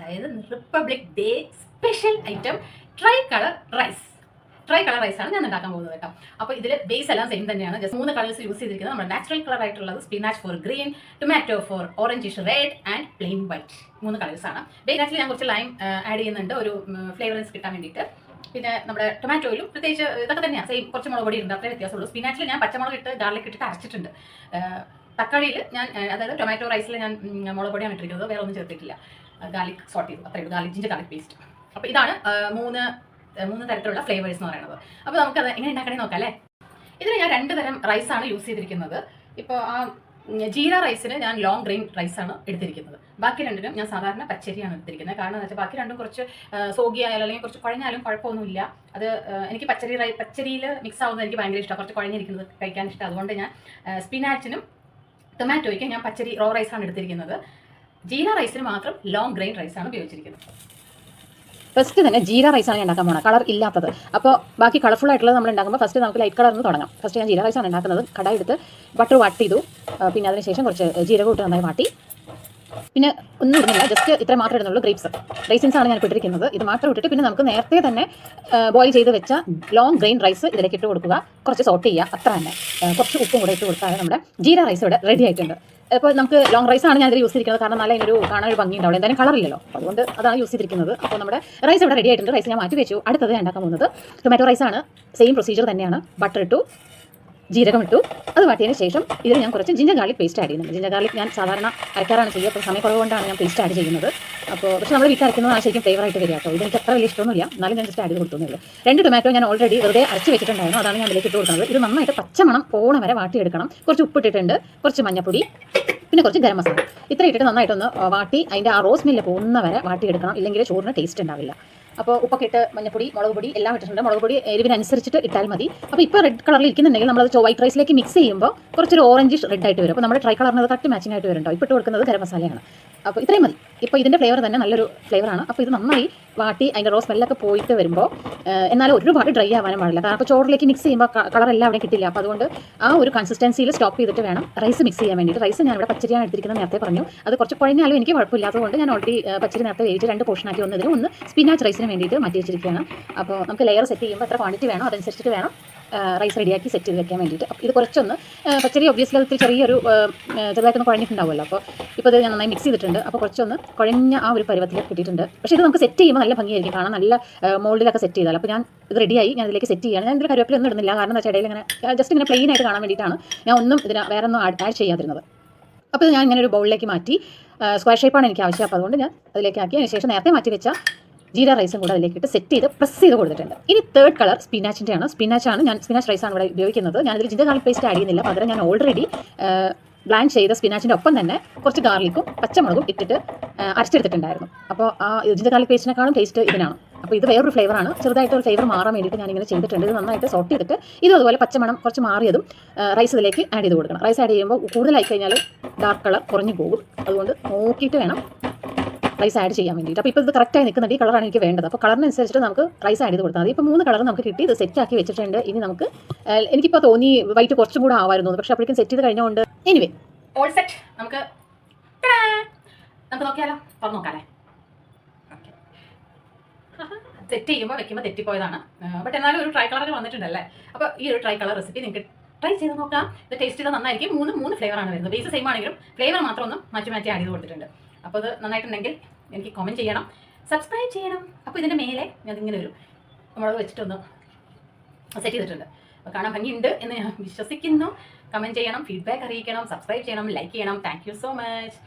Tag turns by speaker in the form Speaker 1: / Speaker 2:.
Speaker 1: അതായത് republic day special item try colour റൈസാണ് ഞാൻ ഉണ്ടാക്കാൻ പോകുന്നത് കേട്ടോ. അപ്പോൾ ഇതിൽ ബേസ് എല്ലാം സെയിം തന്നെയാണ്. ജസ്റ്റ് 3 കളേഴ്സ് യൂസ് ചെയ്തിരിക്കുന്നത്. നമ്മുടെ നാച്ചുറൽ കളർ ആയിട്ടുള്ളത് spinach for green, tomato for orangish red and plain white. 3 കളേഴ്സാണ്. ബേസിക്കലി ഞാൻ കുറച്ച് ലൈം ആഡ് ചെയ്യുന്നുണ്ട് ഒരു ഫ്ലേവറൻസ് കിട്ടാൻ വേണ്ടിയിട്ട്. പിന്നെ നമ്മുടെ ടൊമാറ്റോയിലും പ്രത്യേകിച്ച് ഇതൊക്കെ തന്നെയാണ് സെയിം. കുറച്ച് മുളക് പൊടി ഉണ്ട്, അത്രേ വ്യത്യാസമുള്ളൂ. സ്പിനാച്ചിൽ ഞാൻ പച്ചമുളക് ഇട്ട് ഗാർലിക് ഇട്ടിട്ട് അരച്ചിട്ടുണ്ട്. തക്കാളിയിൽ ഞാൻ അതായത് ടൊമാറ്റോ റൈസിൽ ഞാൻ മുളക് പൊടിയാണ് ഇട്ടിരിക്കുന്നത്, വേറെ ഒന്നും ചേർത്തിട്ടില്ല. ഗാർലിക് സോട്ട് ചെയ്തു, അത്രയും ജിഞ്ചർ ഗാർലിക് പേസ്റ്റ്. അപ്പോൾ ഇതാണ് മൂന്ന് തരത്തിലുള്ള ഫ്ലേവേഴ്സ് എന്ന് പറയുന്നത്. അപ്പോൾ നമുക്കത് എങ്ങനെ ഉണ്ടാക്കണേ നോക്കാം അല്ലേ. ഇതിന് ഞാൻ 2 തരം റൈസാണ് യൂസ് ചെയ്തിരിക്കുന്നത്. ഇപ്പോൾ ആ ജീര റൈസിന് ഞാൻ ലോങ് ഗ്രെയിൻ റൈസാണ് എടുത്തിരിക്കുന്നത്. ബാക്കി 2നും ഞാൻ സാധാരണ പച്ചരിയാണ് എടുത്തിരിക്കുന്നത്. കാരണം എന്ന് വെച്ചാൽ ബാക്കി 2 കുറച്ച് സോഗി ആയാലും അല്ലെങ്കിൽ കുറച്ച് കുഴഞ്ഞാലും കുഴപ്പമൊന്നുമില്ല. അത് എനിക്ക് പച്ചരിയിൽ മിക്സ് ആവുന്നത് എനിക്ക് ഭയങ്കര ഇഷ്ടമാണ്, കുറച്ച് കുഴഞ്ഞിരിക്കുന്നത് കഴിക്കാൻ ഇഷ്ടം. അതുകൊണ്ട് ഞാൻ സ്പിനാച്ചിനും ടൊമാറ്റോയ്ക്കും ഞാൻ പച്ചരി റോ റൈസാണ് എടുത്തിരിക്കുന്നത്. ജീര റൈസിന് മാത്രം ലോങ് ഗ്രെയിൻ റൈസാണ് ഉപയോഗിച്ചിരിക്കുന്നത്.
Speaker 2: ഫസ്റ്റ് തന്നെ ജീര റൈസാണ് ഞാൻ ഉണ്ടാക്കാൻ പോകുന്നത്, കളർ ഇല്ലാത്തത്. അപ്പോൾ ബാക്കി കളർഫുൾ ആയിട്ടുള്ളത് നമ്മൾ ഉണ്ടാക്കുമ്പോൾ ഫസ്റ്റ് നമുക്ക് ലൈറ്റ് കളറിൽ നിന്ന് തുടങ്ങാം. ഫസ്റ്റ് ഞാൻ ജീര റൈസാണ് ഉണ്ടാക്കുന്നത്. കടായി എടുത്ത് ബട്ടർ വാട്ട് ചെയ്തു. പിന്നെ അതിനുശേഷം കുറച്ച് ജീരകം ഇട്ട് നന്നായി വാട്ടി. പിന്നെ ഒന്നും ഇടുന്നില്ല, ജസ്റ്റ് ഇത്ര മാത്രമേ ഇടുന്നുള്ളൂ. റൈസിൻസ് ആണ് ഞാൻ ഇട്ടിരിക്കുന്നത്. ഇത് മാത്രം ഇട്ടിട്ട് പിന്നെ നമുക്ക് നേരത്തെ തന്നെ ബോയിൽ ചെയ്ത് വെച്ച ലോങ് ഗ്രെയിൻ റൈസ് ഇതിലേക്ക് ഇട്ട് കൊടുക്കുക. കുറച്ച് സോട്ട് ചെയ്യുക, അത്ര തന്നെ. കുറച്ച് ഉപ്പും കൂടെ ഇട്ട് കൊടുത്താൽ നമ്മുടെ ജീര റൈസ് ഇവിടെ റെഡി ആയിട്ടുണ്ട്. അപ്പോൾ നമുക്ക് ലോങ് റൈസാണ് ഞാൻ ഇതിൽ യൂസ് ചെയ്തിരിക്കുന്നത്. കാരണം നല്ല ഇതിനൊരു കാണാൻ ഒരു ഭംഗി ഉണ്ടാവും, എന്തായാലും കളറില്ലല്ലോ, അതുകൊണ്ട് അതാണ് യൂസ് ചെയ്തിരിക്കുന്നത്. അപ്പോൾ നമ്മുടെ റൈസ് ഇവിടെ റെഡി ആയിട്ടുണ്ട്. റൈസ് ഞാൻ മാറ്റി വെച്ചു. അടുത്തത് ഞാൻ ഉണ്ടാക്കാൻ പോകുന്നത് ടൊമാറ്റോ റൈസാണ്. സെയിം പ്രൊസീജിയർ തന്നെയാണ്. ബട്ടർ ഇട്ടു, ജീരകം ഇട്ടു, അത് വാട്ടിയതിന് ശേഷം ഇതിൽ ഞാൻ കുറച്ച് ജിഞ്ചർ ഗാർലിക് പേസ്റ്റ് ആഡ് ചെയ്യുന്നുണ്ട്. ജിഞ്ചർ ഗാർലിക് ഞാൻ സാധാരണ അരക്കാറാണ് ചെയ്യുക, അപ്പോൾ സമയക്കുറവ് കൊണ്ടാണ് ഞാൻ പേസ്റ്റ് ആഡ് ചെയ്യുന്നത്. അപ്പോൾ പക്ഷേ നമ്മൾ വീട്ടിൽ അരക്കുന്നതാണ് ശരിക്കും ഫ്ലേവറായിട്ട് വരിക കേട്ടോ. ഇതെനിക്ക് അത്ര വലിയ ഇഷ്ടമൊന്നുമില്ല, എന്നാലും ഞാൻ ജസ്റ്റ് ആഡ് ചെയ്ത് കൊടുക്കുന്നില്ല. 2 ടൊമാറ്റോ ഞാൻ ഓൾറെഡി വെറുതെ അരച്ച് വെച്ചിട്ടുണ്ടായിരുന്നു, അതാണ് ഞാൻ ഇതിലേക്ക് ഇട്ട് കൊടുക്കുന്നത്. ഇത് നന്നായിട്ട് പച്ചമണം പോണ വരെ വാട്ടിയെടുക്കണം. കുറച്ച് ഉപ്പിട്ടിട്ടുണ്ട്, കുറച്ച് മഞ്ഞപ്പൊടി, പിന്നെ കുറച്ച് ഗരം മസാല. ഇത്ര ഇട്ടിട്ട് നന്നായിട്ടൊന്ന് വാട്ടി അതിൻ്റെ ആ റോസ് മില്ല് പോകുന്ന വരെ വാട്ടിയെടുക്കണം, ഇല്ലെങ്കിൽ ചോറിന് ടേസ്റ്റ് ഉണ്ടാവില്ല. അപ്പോൾ ഉപ്പൊക്കെ ഇട്ട് മഞ്ഞപ്പൊടി മുളക് പൊടി എല്ലാം ഇട്ടിട്ടുണ്ട്. മുളക് പൊടി എരിവിനനുസരിച്ചിട്ട് ഇട്ടാൽ മതി. അപ്പോൾ ഇപ്പോൾ റെഡ് കളറിൽ ഇരിക്കുന്നുണ്ടെങ്കിൽ നമ്മളത് വൈറ്റ് റൈസിലേക്ക് മിക്സ് ചെയ്യുമ്പോൾ കുറച്ചൊരു ഓറഞ്ചിഷ് റെഡ് ആയിട്ട് വരും. അപ്പോൾ നമ്മുടെ ട്രൈ കളറിന് കറക്റ്റ് മാച്ചിങ് ആയിട്ട് വരുന്നുണ്ടോ. ഇപ്പോൾ ഇട്ട് കൊടുക്കുന്നത് ഗരം മസാലയാണ്. അപ്പോൾ ഇത്രയും മതി. ഇപ്പോൾ ഇതിൻ്റെ ഫ്ലേവർ തന്നെ നല്ലൊരു ഫ്ലേവറാണ്. അപ്പോൾ ഇത് നന്നായി വാട്ടി അതിൻ്റെ റോസ് സ്മെല്ലൊക്കെ പോയിട്ട് വരുമ്പോൾ, എന്നാലും ഒരുപാട് ഡ്രൈ ആവാനും പാടില്ല. കാരണം അപ്പോൾ ചോറിലേക്ക് മിക്സ് ചെയ്യുമ്പോൾ കളറെല്ലാം അവിടെ കിട്ടില്ല. അപ്പോൾ അതുകൊണ്ട് ആ ഒരു കൺസിസ്റ്റൻസിയിൽ സ്റ്റോപ്പ് ചെയ്തിട്ട് വേണം റൈസ് മിക്സ് ചെയ്യാൻ വേണ്ടിയിട്ട്. റൈസ് ഞാൻ ഇവിടെ പച്ചരിയാണ് എടുത്തിരിക്കുന്നത്, നേരത്തെ പറഞ്ഞു. അത് കുറച്ച് കുഴഞ്ഞാലും എനിക്ക് കുഴപ്പമില്ലാത്തതുകൊണ്ട് ഞാൻ ഓൾറെഡി പച്ചരി നേരത്തെ വേവിച്ച് 2 പോർഷനാക്കി ഒന്ന് സ്പിനാച്ച് റൈസിന് വേണ്ടിയിട്ട് മാറ്റി വെച്ചിരിക്കുകയാണ്. അപ്പോൾ നമുക്ക് ലെയർ സെറ്റ് ചെയ്യുമ്പോൾ എത്ര ക്വാണ്ടിറ്റി വേണോ അതനുസരിച്ചിട്ട് വേണം റൈസ് റെഡിയാക്കി സെറ്റ് ചെയ്ത് വെക്കാൻ വേണ്ടിയിട്ട്. ഇത് കുറച്ചൊന്ന് പച്ചരി ഒബ്വിയസ്ലി അത് ചെറിയൊരു ചെറുതായിട്ടൊന്ന് കുഴഞ്ഞിട്ടുണ്ടാവുമല്ലോ. അപ്പോൾ ഇപ്പോൾ ഇത് ഞാൻ നന്നായി മിക്സ് ചെയ്തിട്ടുണ്ട്. അപ്പോൾ കുറച്ചൊന്ന് കുഴഞ്ഞ ആ ഒരു പരുവത്തിലേക്ക് കിട്ടിയിട്ടുണ്ട്. പക്ഷേ ഇത് നമുക്ക് സെറ്റ് ചെയ്യുമ്പോൾ നല്ല ഭംഗിയായിരിക്കും കാണാൻ, നല്ല മോൾഡിലൊക്കെ സെറ്റ് ചെയ്താൽ. അപ്പോൾ ഞാൻ ഇത് റെഡിയായി, ഞാൻ ഇതിലേക്ക് സെറ്റ് ചെയ്യുകയാണ്. ഞാൻ ഇതിൽ കരുവേപ്പില ഒന്നും ഇടുന്നില്ല, കാരണം എന്താ വെച്ചാൽ ഇടയിൽ ഇങ്ങനെ ജസ്റ്റ് ഇങ്ങനെ പ്ലെയിൻ ആയിട്ട് കാണാൻ വേണ്ടിയിട്ടാണ് ഞാൻ ഒന്നും ഇതിന് വേറെ ഒന്നും ആഡ് ചെയ്യാതിരുന്നത്. അപ്പോൾ ഇത് ഞാൻ ഇങ്ങനെ ഒരു ബൗളിലേക്ക് മാറ്റി. സ്ക്വയർ ഷേപ്പാണ് എനിക്ക് ആവശ്യം, അപ്പോൾ അതുകൊണ്ട് ഞാൻ അതിലേക്ക് ആക്കി. അതിന് ശേഷം നേരത്തെ മാറ്റി വെച്ച ജീര റൈസും കൂടെ അതിലേക്ക് ഇട്ട് സെറ്റ് ചെയ്ത് പ്രസ് ചെയ്ത് കൊടുത്തിട്ടുണ്ട്. ഇനി 3rd കളർ സ്പിനാച്ചിൻ്റെയാണ്. സ്പിനാച്ച് റൈസാണ് ഇവിടെ ഉപയോഗിക്കുന്നത്. ഞാനിതിൽ ജിഞ്ചർ ഗാർലിക് പേസ്റ്റ് ആഡ് ചെയ്യുന്നില്ല, പകരം ഞാൻ ഓൾറെഡി ബ്ലാൻഡ് ചെയ്ത സ്പിനാച്ചിൻ്റെ ഒപ്പം തന്നെ കുറച്ച് ഗാർലിക്കും പച്ചമുളകും ഇട്ടിട്ട് അരച്ചെടുത്തിട്ടുണ്ടായിരുന്നു. അപ്പോൾ ആ ജിഞ്ചർ ഗാർലിക് പേസ്റ്റിനെക്കാളും ടേസ്റ്റ് ഇതിനാണ്. അപ്പോൾ ഇത് വേറൊരു ഫ്ലേവറാണ്. ചെറുതായിട്ട് ഒരു ഫ്ലേവർ മാറാൻ വേണ്ടിയിട്ട് ഞാനിങ്ങനെ ചെയ്തിട്ടുണ്ട്. ഇത് നന്നായിട്ട് സോട്ട് ചെയ്തിട്ട് ഇതും അതുപോലെ പച്ചമണം കുറച്ച് മാറിയതും റൈസ് ഇതിലേക്ക് ആഡ് ചെയ്ത് കൊടുക്കണം. റൈസ് ആഡ് ചെയ്യുമ്പോൾ കൂടുതലായി കഴിഞ്ഞാൽ ഡാർക്ക് കളർ കുറഞ്ഞു പോകും, അതുകൊണ്ട് നോക്കിയിട്ട് വേണം റൈസ് ആഡ് ചെയ്യാൻ വേണ്ടിയിട്ട്. അപ്പോൾ ഇപ്പോൾ ഇത് കറക്റ്റായി നിൽക്കുന്നുണ്ട്. ഈ കളറാണ് എനിക്ക് വേണ്ടത്. അപ്പോൾ കളറിനനുസരിച്ചിട്ട് നമുക്ക് റൈസ് ആഡ് ചെയ്ത് കൊടുത്താൽ മതി. ഇപ്പോൾ 3 കളർ നമുക്ക് കിട്ടി, ഇത് സെറ്റാക്കി വെച്ചിട്ടുണ്ട്. ഇനി നമുക്ക് എനിക്കിപ്പോൾ തോന്നി വൈറ്റ് കുറച്ചും കൂടെ ആവായിരുന്നു, പക്ഷേ അപ്പോഴേക്കും സെറ്റ് ചെയ്ത് കഴിഞ്ഞുകൊണ്ട് എനിവേ
Speaker 1: ഓൾ സെറ്റ്. നമുക്ക് നോക്കിയാലോ, തുറന്നു നോക്കാല്ലേ. സെറ്റ് ചെയ്യുമ്പോൾ വെക്കുമ്പോൾ തെറ്റിപ്പോയതാണ്, ബട്ട് എന്നാലും ഒരു ട്രൈ കളറിൽ വന്നിട്ടുണ്ടല്ലേ. അപ്പോൾ ഈ ഒരു ട്രൈ കളർ റെസിപ്പി നിങ്ങൾക്ക് ട്രൈ ചെയ്ത് നോക്കാം. ഇത് ടേസ്റ്റ് ചെയ്താൽ നന്നായിരിക്കും. 3 ഫ്ലേവറാണ് വരുന്നത്. ബേസ് സെയിം ആണെങ്കിലും ഫ്ലേവർ മാത്രം ഒന്ന് മാറ്റി ആഡ് ചെയ്ത് കൊടുത്തിട്ടുണ്ട്. അപ്പോൾ ഇത് നന്നായിട്ടുണ്ടെങ്കിൽ എനിക്ക് കമൻറ്റ് ചെയ്യണം, സബ്സ്ക്രൈബ് ചെയ്യണം. അപ്പോൾ ഇതിൻ്റെ മേലെ ഞാൻ ഇങ്ങനെ ഒരു മുളക് വെച്ചിട്ടൊന്ന് സെറ്റ് ചെയ്തിട്ടുണ്ട്. അപ്പോൾ കാണാൻ ഭംഗിയുണ്ട് എന്ന് ഞാൻ വിശ്വസിക്കുന്നു. കമൻറ്റ് ചെയ്യണം, ഫീഡ്ബാക്ക് അറിയിക്കണം, സബ്സ്ക്രൈബ് ചെയ്യണം, ലൈക്ക് ചെയ്യണം. Thank you so much.